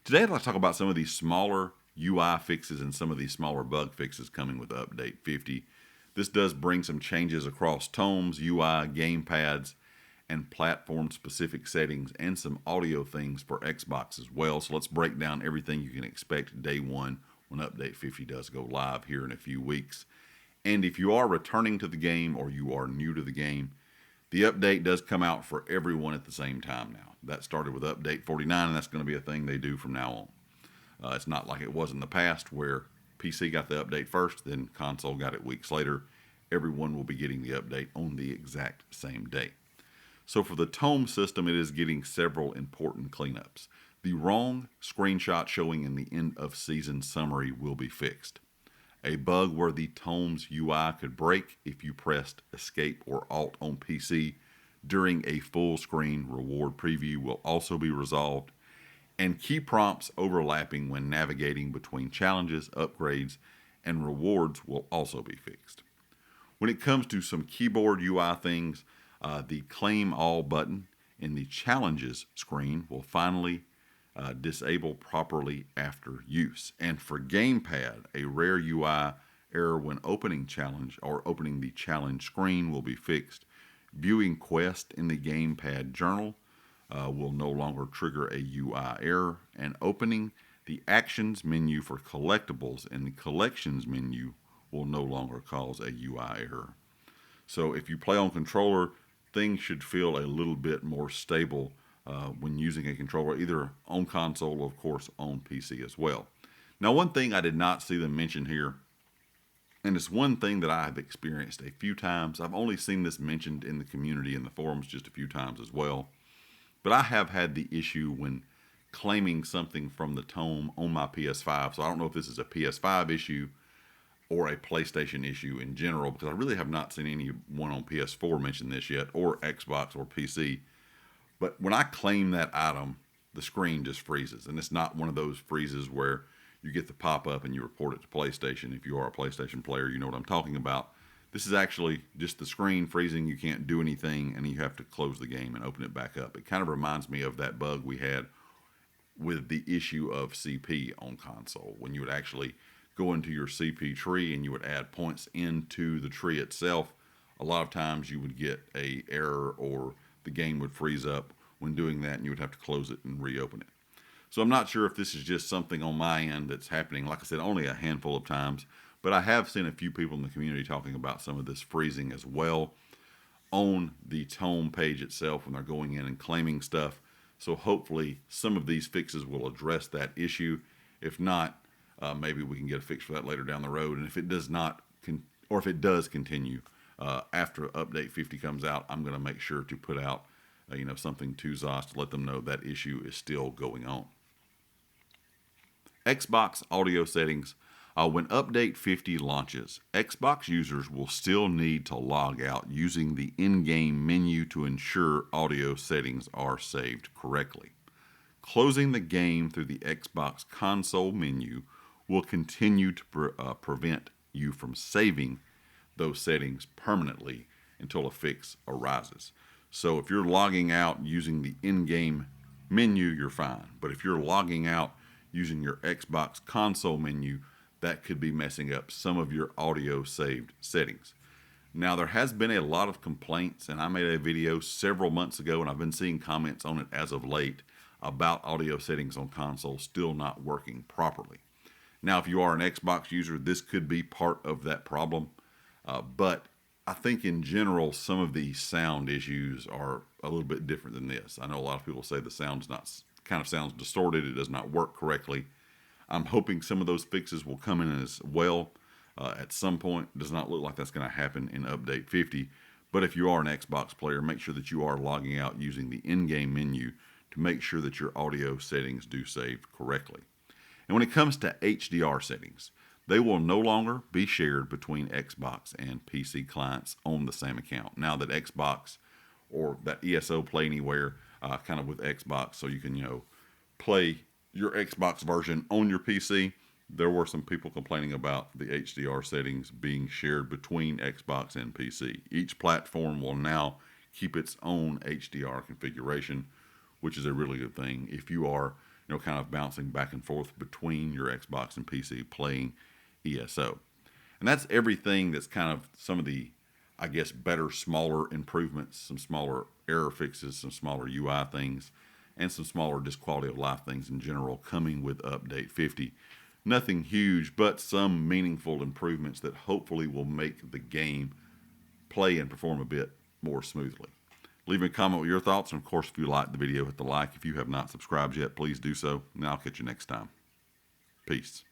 Today I'd like to talk about some of these smaller UI fixes and some of these smaller bug fixes coming with Update 50. This does bring some changes across Tomes, UI, gamepads, and platform-specific settings, and some audio things for Xbox as well. So let's break down everything you can expect day one when Update 50 does go live here in a few weeks. And if you are returning to the game or you are new to the game, the update does come out for everyone at the same time now. That started with Update 49, and that's going to be a thing they do from now on. It's not like it was in the past where PC got the update first, then console got it weeks later. Everyone will be getting the update on the exact same day. So for the Tome system, it is getting several important cleanups. The wrong screenshot showing in the end of season summary will be fixed. A bug where the Tome's UI could break if you pressed Escape or Alt on PC during a full screen reward preview will also be resolved. And key prompts overlapping when navigating between challenges, upgrades, and rewards will also be fixed. When it comes to some keyboard UI things, the Claim All button in the Challenges screen will finally disable properly after use. And for Gamepad, a rare UI error when opening challenge or opening the challenge screen will be fixed. Viewing quest in the Gamepad journal will no longer trigger a UI error, and opening the Actions menu for collectibles in the Collections menu will no longer cause a UI error. So if you play on controller, things should feel a little bit more stable when using a controller, either on console or, of course, on PC as well. Now, one thing I did not see them mention here, and it's one thing that I have experienced a few times. I've only seen this mentioned in the community and the forums just a few times as well. But I have had the issue when claiming something from the Tome on my PS5. So I don't know if this is a PS5 issue or a PlayStation issue in general, because I really have not seen anyone on PS4 mention this yet, or Xbox or PC. But when I claim that item, the screen just freezes. And it's not one of those freezes where you get the pop-up and you report it to PlayStation. If you are a PlayStation player, you know what I'm talking about. This is actually just the screen freezing. You can't do anything, and you have to close the game and open it back up. It kind of reminds me of that bug we had with the issue of CP on console, when you would actually go into your CP tree and you would add points into the tree itself. A lot of times you would get an error, or the game would freeze up when doing that, and you would have to close it and reopen it. So I'm not sure if this is just something on my end that's happening, like I said, only a handful of times, but I have seen a few people in the community talking about some of this freezing as well on the Tome page itself when they're going in and claiming stuff. So hopefully some of these fixes will address that issue. If not, maybe we can get a fix for that later down the road. And if it does not, or if it does continue after Update 50 comes out, I'm going to make sure to put out something to ZOS to let them know that issue is still going on. Xbox audio settings. When Update 50 launches, Xbox users will still need to log out using the in-game menu to ensure audio settings are saved correctly. Closing the game through the Xbox console menu will continue to prevent you from saving those settings permanently until a fix arises. So if you're logging out using the in-game menu, you're fine. But if you're logging out using your Xbox console menu, that could be messing up some of your audio saved settings. Now, there has been a lot of complaints, and I made a video several months ago, and I've been seeing comments on it as of late about audio settings on console still not working properly. Now, if you are an Xbox user, this could be part of that problem, but I think in general, some of the sound issues are a little bit different than this. I know a lot of people say the sound's kind of sounds distorted, it does not work correctly. I'm hoping some of those fixes will come in as well at some point. It does not look like that's going to happen in Update 50. But if you are an Xbox player, make sure that you are logging out using the in-game menu to make sure that your audio settings do save correctly. And when it comes to HDR settings, they will no longer be shared between Xbox and PC clients on the same account. Now that Xbox or that ESO Play Anywhere kind of with Xbox, so you can play your Xbox version on your PC, there were some people complaining about the HDR settings being shared between Xbox and PC. Each platform will now keep its own HDR configuration, which is a really good thing. If you are kind of bouncing back and forth between your Xbox and PC playing ESO. And that's everything that's kind of some of the, I guess, better, smaller improvements, some smaller error fixes, some smaller UI things, and some smaller just quality of life things in general coming with Update 50. Nothing huge, but some meaningful improvements that hopefully will make the game play and perform a bit more smoothly. Leave me a comment with your thoughts, and of course, if you like the video, hit the like. If you have not subscribed yet, please do so, and I'll catch you next time. Peace.